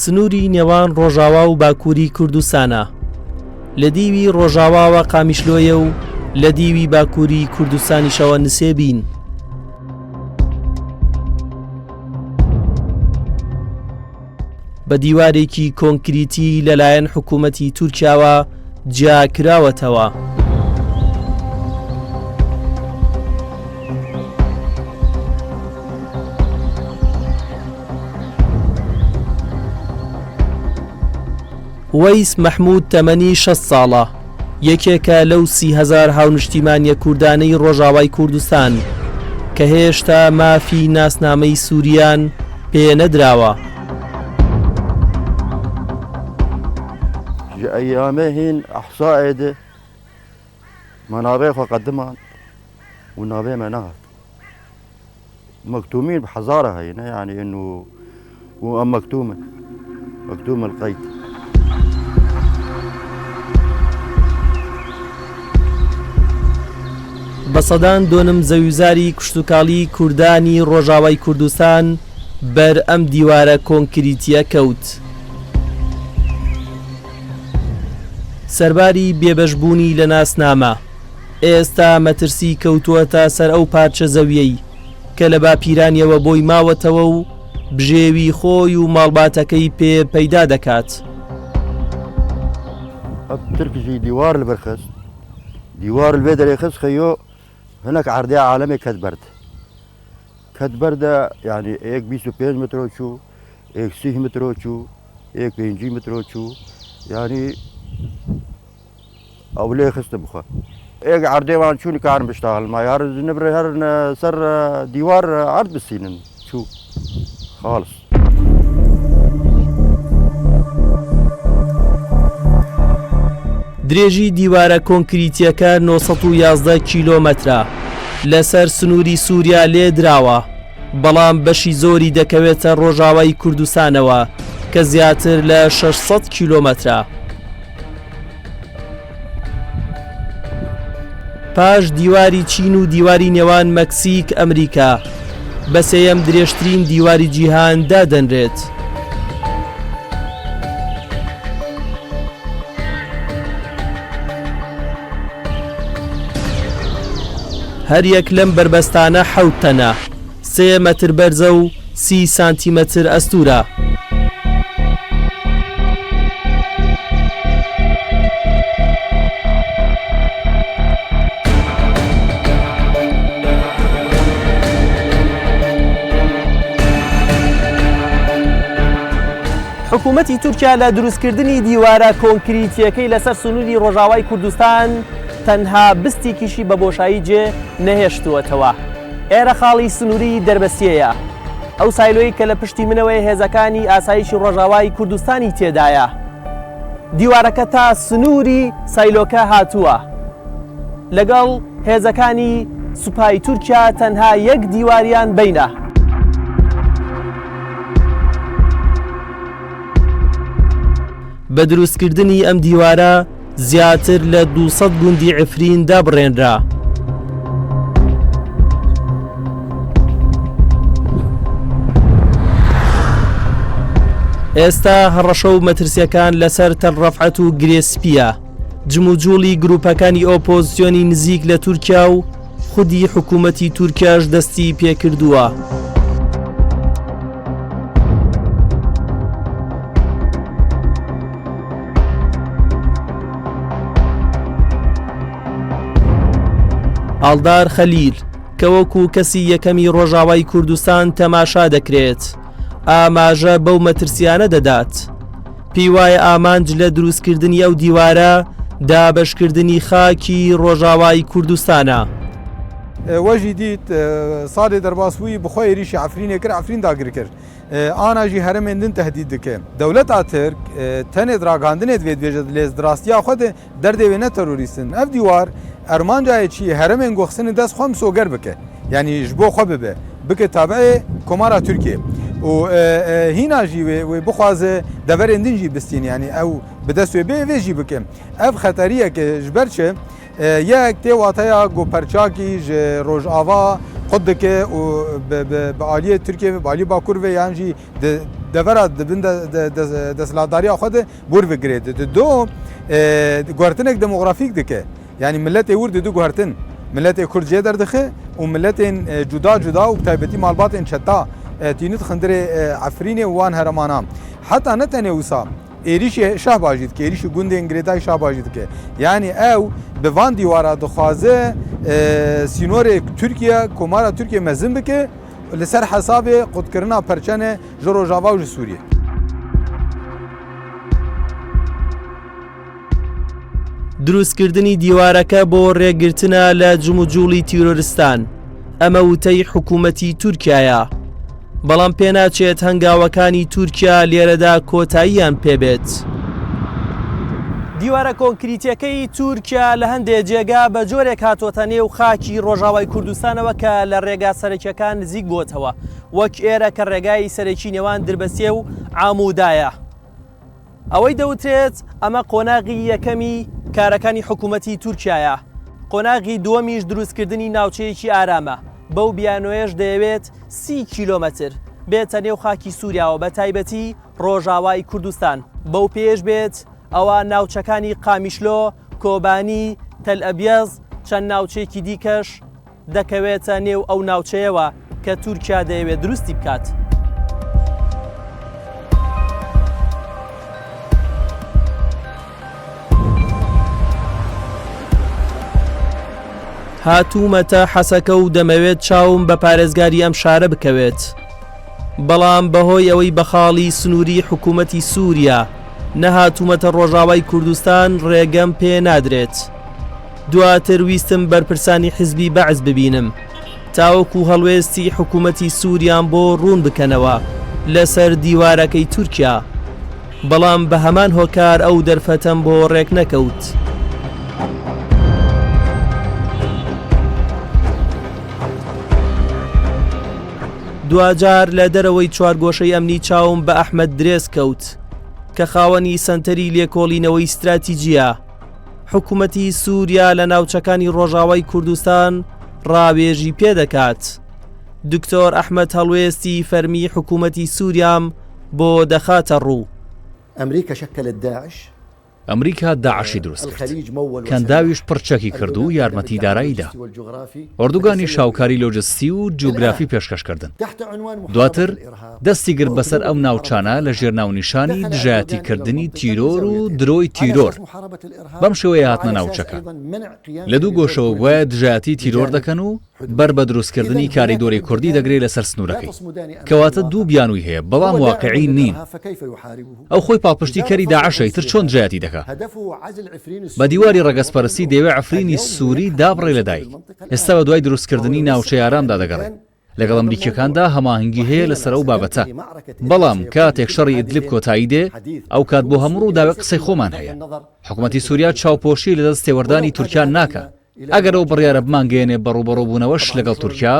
سنووری نێوان ڕۆژاوا و باکووری کوردستانە. لە دیوی ڕۆژاواوە قامیشلۆیە و لە دیوی باکووری کوردستانیشەوە نسێبین. بە دیوارێکی کۆنکریتی لەلایەن حکوومەتی تورکیاوە جیاکراوەتەوە. وەیس مەحموود تەمەنی 6 ساڵە، یەکێکە لەو 30,000 هاونیشتیمانیە کوردانەی ڕۆژاوای کوردستان کە هێشتا مافی ناسنامەی سووریان پێ نەدراوە. أيامه هين أحصاء ده منابع قدمان ونابع مناهض مكتومين بحضارة هنا، يعني إنه مكتوم القيد. بەسەدان دۆنم زەویزاری کشتوکاڵی کوردانی ڕۆژاوای کوردستان بەر ئەم دیوارە کۆنکریتیە کەوت. سەرباری بێبەشبوونی لە ناسنامە ئێستا مەترسی کەوتووەتە سەر ئەو پارچە زەویەی کە لە باپیرانیەوە بۆی ماوەتەوە و بژێوی خۆی و ماڵباتەکەی پێ پەیدا دەکات. تركجي ديوار البرخس، ديوار البيت اللي يخص خيو هناك عرضية عالمي كدبرد يعني ايك 25 متر شو، ايك 6 متر شو، ايك 5 متر شو، يعني او ليه خصت بخا ايك عرضية وان شو كان بيشتغل ما يارز نبر هر سر ديوار عرض بالسنين شو خالص. درێژی دیوارە کۆنکریتیەکە 911 کیلۆمەترە، لەسەر سنووری سووریا لێ دراوە، بەڵام بەشی زۆری دەکەوێتە ڕۆژاوای کوردستانەوە کە زیاتر لە 600 کیلۆمەترە. پاش دیواری چین و دیواری نێوان مەکسیک ئەمریکا بە سێیەم درێژترین دیواری جیهان دادەنرێت. هەر یەک لەم بربەستانە 7 تەنە، 3 مەتر بەرزە و 30 سانتیمەتر ئەستورە. حکوومەتی تورکیا لە دروستکردنی دیوارە کۆنکریتیەکەی لەسەر سنووری ڕۆژاوای کوردستان تەنها بستێکیشی بە بۆشایی جێ نەهێشتووەتەوە. ئێرە خاڵی سنووری دەربەسیەیە، ئەو سایلۆی کە لە پشتی منەوەی هێزەکانی ئاسایشی ڕۆژاوای کوردستانی تێدایە. دیوارەکە تا سنووری سایلۆکە هاتووە. لەگەڵ هێزەکانی سوپای تورکیا تەنها یەک دیواریان بینە. بە دروستکردنی ئەم دیوارە زیاتر لە 200 گوندی عفرین دابڕێنرا. ئێستا هەڕەشە و مەترسیەکان لەسەر تەلڕەفعەت و گرێسپیە. جموجوڵی گروپەکانی ئۆپۆزیسیۆنی نزیک لە تورکیا و خودی حکوومەتی تورکیاش دەستی پێکردووە. ئالدار خەلیل کە وەکو کەسی یەکەمی ڕۆژاوای کوردستان تەماشا دەکرێت، ئاماژە بەو مەترسیانە دەدات. پێی وایە ئامانج لە دروستکردنی ئەو دیوارە دابەشکردنی خاکی ڕۆژاوای کوردستانە. وەژی دیت ساڵێ دەرباسبووی بخۆی ێریشی عفرینێ کرد، عفرین داگر کرد. ئاناژی هەرمێندن تهدید دکە. دەولەتا ترک تەنێت ڕاگاندنێت وێت بێژە لێز دراستیا خۆ دەردەوێنە تەرۆریستن. ئەف دیوار ئەرمانجایەکی هەرمێن گۆخسنی دەست خۆم سۆگەر بکە، یعنی ji bo xwe bibe bike tabeê komara Tirkiye û hîna jî wê bixwaze deverên din jî bistîn, yani ew bi dest wê bê vê jî bike. Ev xeteriyeke ji ber çi yek tê wateya goperçakî ji Rojava خود دکه و به عالیه ترکیه به عالی باکور و یعنی جی دورات دبن دستلاداری خود بور بگیرد. دو گوهرتنک دموغرافیک دکه یعنی ملت ورد دو گوهرتن ملت کردیه در دخه و ملت جدا و تایبتی مالبات چتا تینت خندر عفرین وان هرمانام حتی نتنه وسا ایریش شاه باجید که ایریش گوند انگلیتای شاه باجید که یعنی او به وان دیوارا دخوازه سینور ترکیه کمارا ترکیه مزن بکه لسر حساب قدکرنا پرچن جرو جاوا و سوریه. دروستکردنی دیوارەکە بۆ ڕێگرتنە لە جموجوڵی تیرۆریستان ئەمە وتەی حکوومەتی تورکایە بەڵام پێناچێت هەنگاوەکانی تورکیا لێرەدا کۆتاییان پێبێت. دیوارە کۆنکریتیەکەی تورکیا لە هەندێک جێگا بە جۆرێک هاتۆتە نێو خاکی ڕۆژاوای کوردستانەوە کە لە ڕێگا سەرەکیەکان نزیک بۆتەوە وەک ئێرە کە ڕێگای سەرەکی نێوان دربەسیە و ئامودایە. ئەوەی دەوترێت ئەمە قۆناغی یەکەمی کارەکانی حکوومەتی تورکایە. قۆناغی دووەمیش دروستکردنی ناوچەیەکی ئارامە بەو بیانۆیەش دەیەوێت 30 کیلۆمەتر بێتە نێو خاکی سووریاوە بە تایبەتی ڕۆژاوای کوردستان. بەو پێش بێت ئەوە ناوچەکانی قامیشلۆ، کۆبانی، تەلئەبیەز چەند ناوچەیەکی دیکەش دەکەوێتە نێو ئەو ناوچەیەوە کە تورکیا دەیەوێت دروستی بکات. هاتوومەتە حەسەکە و دەمەوێت چاوم بە پارێزگاری ئەم شارە بکەوێت بەڵام بەهۆی ئەوەی بە خاڵی سنووری حکوومەتی سووریا نەهاتوومەتە ڕۆژاوای کوردستان ڕێگەم پێ نادرێت. دواتر ویستم بەرپرسانی حیزبی بەعز ببینم تاوەکو هەڵوێستی حکوومەتی سووریان بۆ ڕوون بکەنەوە لەسەر دیوارەکەی تورکیا بەڵام بە هەمان هۆکار ئەو دەرفەتەم بۆ ڕێک نەکەوت. دوجار لە دەرەوەی چوارگۆشەی ئەمنی چاوم بە ئەحمەد درێز کەوت کە خاوەنی سەنتەری لێکۆڵینەوەی استراتیجیە. حکوومەتی سووریا لە ناوچەکانی ڕۆژاوای کوردستان ڕاوێژی پێدەکات. دکتۆر ئەحمەد هەڵوێستی فەرمی حکوومەتی سووریام بۆ دەخاتە ڕوو. ئەمریکا شەکەلت داعش ئەمریکا داعشی دروست کرد کەنداویش پڕچەکی کرد و یارمەتیداراییدا ئۆردوگانی شاوکاری لۆجستی و جوگرافی پێشکەشکردن. دواتر دەستی گرت بەسەر ئەو ناوچانە لە ژێرناونیشانی دژایەتیکردنی تیرۆر و درۆی تیرۆر. بەم شێوەیە هاتنە ناوچەکە لە دوو گۆشەوە وایە دژایەتی تیرۆر دەکەن و بەر بە دروستکردنی کاریدۆری کوردی دەگرێت لەسەر سنوورەکەی کەواتە دوو بیانووی هەیە بەڵام واقعی نین. ئەو خۆی پاڵپشتیکەری داعشەی تر چۆن دژایەتی دەکات بە دیواری ڕەگەزپەرستی دەیەوێت عفرینی سووری دابڕێ لەدایک. ئێستا بە دوای دروستکردنی ناوچەی ئارامدا دەگەڕێن لەگەڵ ئەمریکیەکاندا هەماهەنگی هەیە لەسەر ئەو بابەتە بەڵام کاتێک شەڕی ئیدلیب کۆتایی دێ ئەو کات بۆ هەموو ڕووداوێت قسەی خۆمان هەیە. حکوومەتی سووریا چاوپۆشی لەدەست تێوەردانی تورکیان ناکە. ئەگەر ئەو بڕیارە بمانگەێنێ بەڕوبەڕۆبوونەوەش لەگەڵ تورکیا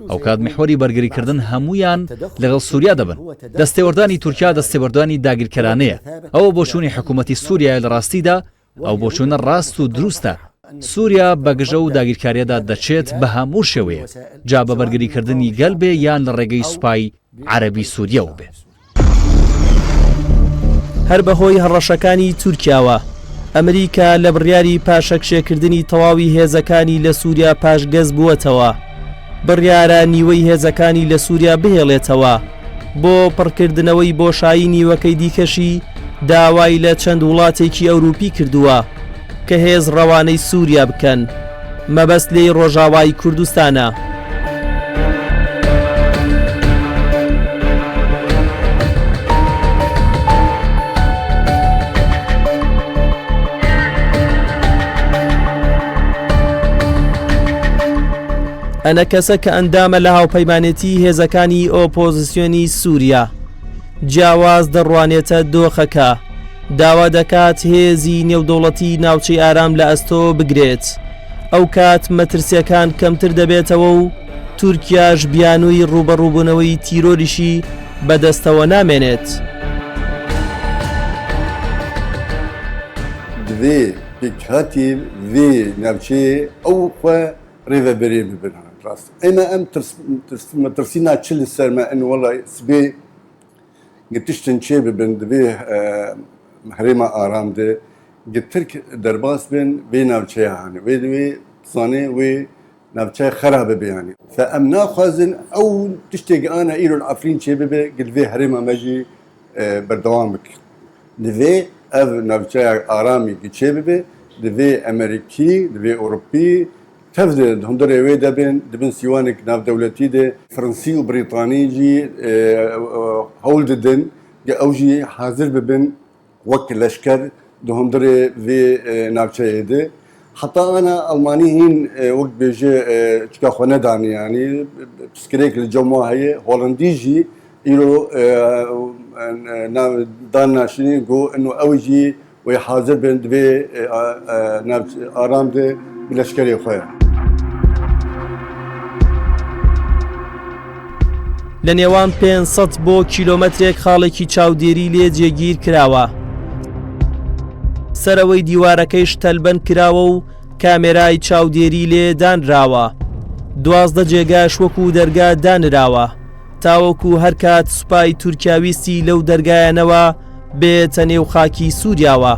ئەو کات محوەری بەرگریکردن هەمویان لەگەڵ سووریا دەبن. دەستێوەردانی تورکیا دەستێوەردانی داگیرکەرانەیە. ئەوە بۆچوونی حکوومەتی سووریا لە ڕاستیدا ئەو بۆچوونە ڕاست و دروستە. سووریا بەگژە و داگیرکاریەدا دەچێت بە هەموو شێوەیە جا بە بەرگریکردنی گەلبێ یان لە ڕێگەی سوپای عەرەبی سووریەوە بێ. هەر بەهۆی هەڕەشەکانی تورکیاوە ئەمریکا لە بڕیاری پاشەکشێکردنی تەواوی هێزەکانی لە سووریا پاشگەز بووەتەوە. بڕیارە نیوەی هێزەکانی لە سووریا بهێڵێتەوە بۆ پڕکردنەوەی بۆشایی نیوەکەی دیکەشی داوای لە چەند وڵاتێکی ئەوروپی کردووە کە هێز ڕەوانەی سووریا بکەن. مەبەست لێی ڕۆژاوای کوردستانە. ئەنە کەسە کە ئەندامە لە هاوپەیمانێتی هێزەکانی ئۆپۆزیسیۆنی سووریا جیاواز دەڕوانێتە دۆخەکە داوا دەکات هێزی نێودەوڵەتی ناوچەی ئارام لە ئەستۆ بگرێت. ئەو کات مەترسیەکان کەمتر دەبێتەوە و تورکیاش بیانووی ڕوبەڕووبوونەوەی تیرۆریشی بەدەستەوە نامێنێت. دوێ پێکهاتی وێ ناوچەیە ئەو خۆ ڕێڤەبەرێ ببنەوە راست اما ام ترسينا تشل السرما انه والله سبي قتشتن شي بندبيه محرمه ارام ده قلت ترك درباس بين وجهها يعني وي صاني وي نبتشي خرابه يعني فام ناخذن او تشتاق انا الى العفرين شي قلت في حرمه مجي بردوامك لفي اف نبتشي ارامي كتشي لفي امريكي لفي اوروبي تفضل هندري وي دبن سيوانك ناف دولتي دي فرنسي وبريطاني جي هولدن اوجي حاضر ببن وك لشكر هندري في نافشي دي حتى انا الماني هين وقت بيجي تشكا خندان يعني بسكريك الجماعه هي هولنديجي يلو دانا شنو انه اوجي ويحاضر بين دبي ارام دي بلشكري خويا لە نێوان 500 بۆ کیلۆمەترێک خاڵێکی چاودێری لێ جێگیر کراوە. سەرەوەی دیوارەکەیش تەلبەن کراوە و کامێرای چاودێری لێ دانراوە. 12 جێگاش وەکو دەرگا دانراوە تاوەکو هەر کات سوپای تورکیاویستی لەو دەرگایانەوە بێتە نێو خاکی سووریاوە.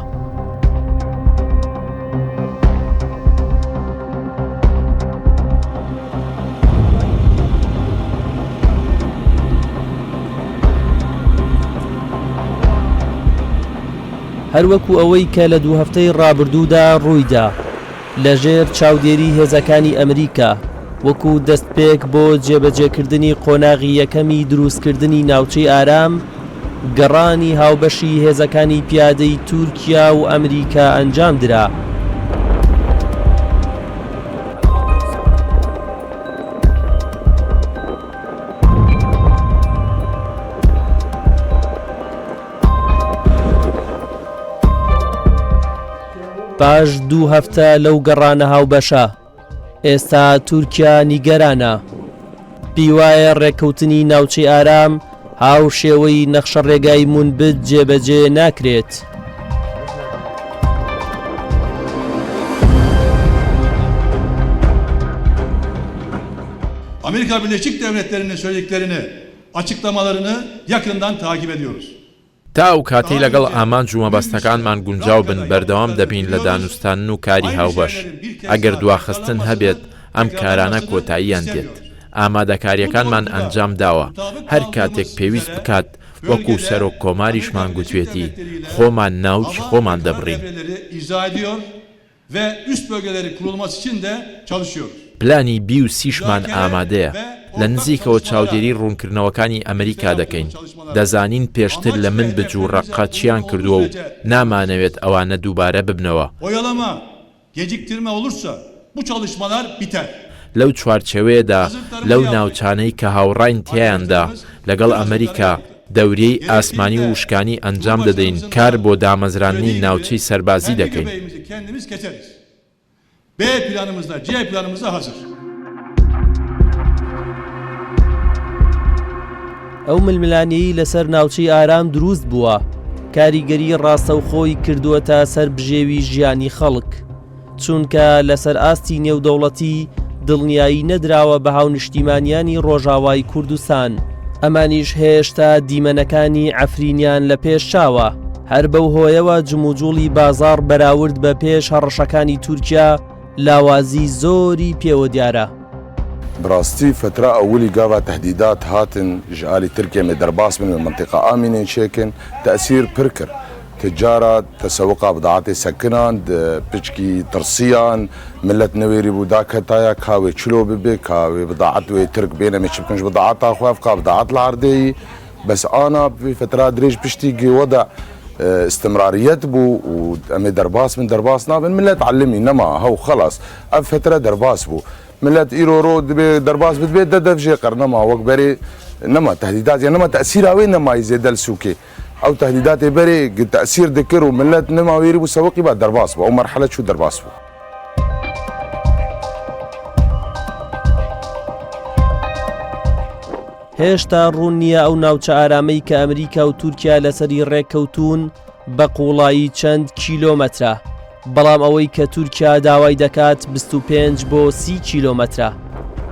هەروەکو ئەوەی کە لە 2 هەفتەی ڕابردوودا ڕوویدا لەژێر چاودێری هێزەکانی ئەمریکا وەکو دەستپێک بۆ جێبەجێکردنی قۆناغی یەکەمی دروستکردنی ناوچەی ئارام گەڕانی هاوبەشی هێزەکانی پیادەی تورکیا و ئەمریکا ئەنجام درا. پاش 2 هەفتە لەو گەڕانە هاوبەشە ئێستا تورکیا نیگەرانە. پیوایە ڕێککەوتنی ناوچەی ئارام هاو شێوەی نەخشە ڕێگای مونبت جێبەجێ ناکرێت. Amerika Birleşik Devletleri'nin söylediklerini, açıklamalarını yakından takip ediyoruz. تا ئەو کاتی لەگەڵ ئامانج و مەبەستەکانمان گونجاو بن بەردەوام دەبین لە دانوستان و کاری هاوبەش. ئەگەر دواخستن هەبێت ئەم کارانە کۆتاییان دێت. ئامادەکاریەکانمان ئەنجام داوە هەر کاتێک پێویست بکات وەکو سەرۆک کۆماریشمان گوتوێتی خۆمان ناوچی خۆمان دەبڕین. پلانی بی و سیشمان ئامادەیە. لە نزیکەوە چاودێری ڕوونکردنەوەکانی ئەمریکا دەکەین. دەزانین پێشتر لە من بجووڕەقە چیان کردووە و نامانەوێت ئەوانە دووبارە ببنەوە. لەو چوارچەوەیەدا لەو ناوچانەی کە هاوڕاین تیایاندا لەگەڵ ئەمریکا دەورەی ئاسمانی و وشکانی ئەنجام دەدەین کار بۆ دامەزرانی ناوچەی سەربازی دەکەین. ئەو ململانەیی لەسەر ناوچەی ئارام دروست بووە کاریگەری ڕاستەوخۆی کردووەتە سەر بژێوی ژیانی خەڵک چونکە لەسەر ئاستی نێودەوڵەتی دڵنیایی نەدراوە بە هاونیشتیمانیانی ڕۆژاوای کوردستان. ئەمانیش هێشتا دیمەنەکانی عەفرینیان لە پێش چاوە. هەر بەو هۆیەوە جموجوڵی بازاڕ بەراورد بە پێش هەڕەشەکانی تورکیا لاوازی زۆری پێوە دیارە. براستي فترة أولي قاوة تهديدات هاتن جعالي تركيا من درباس من المنطقة آمنة شيكن تأثير بركر تجارة تسوق بضاعات سكنان بشكي ترسيان ملت نويري بوداك هتايا كاوي تشلو ببي كاوي بضاعات وترك بينا مش بكنش بضاعات أخواف كا بضاعات العرضية بس أنا في فترة دريج بشتيجي وضع استمراريات بو وأمي درباس من درباس نابن ملت علمي نما هو خلاص أب فترة درباس بو ملت ايرو رود درباس بتبيت دف جي قرنما وقبري نما تهديدات يعني نما تاثيرها وين نما يزيد السوكي او تهديدات بري تاثير ذكر وملت نما ويري بسوقي بعد درباس او مرحله شو درباس بو. هێشتا ڕوون نییە ئەو ناوچە ئارامەی کە ئەمریکا و تورکیا لەسەری ڕێککەوتون بە قوڵایی چەند کیلۆمەترە. بەڵام ئەوەی کە تورکیا داوای دەکات 25 بۆ 30 کیلۆمەترە.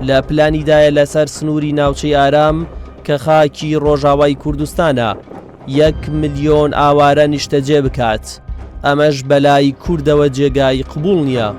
لە پلانیدایە لەسەر سنووری ناوچەی ئارام کە خاکی ڕۆژاوای کوردستانە 1 ملیۆن ئاوارە نیشتەجێ بکات. ئەمەش بەلای کوردەوە جێگای قبوڵ نییە.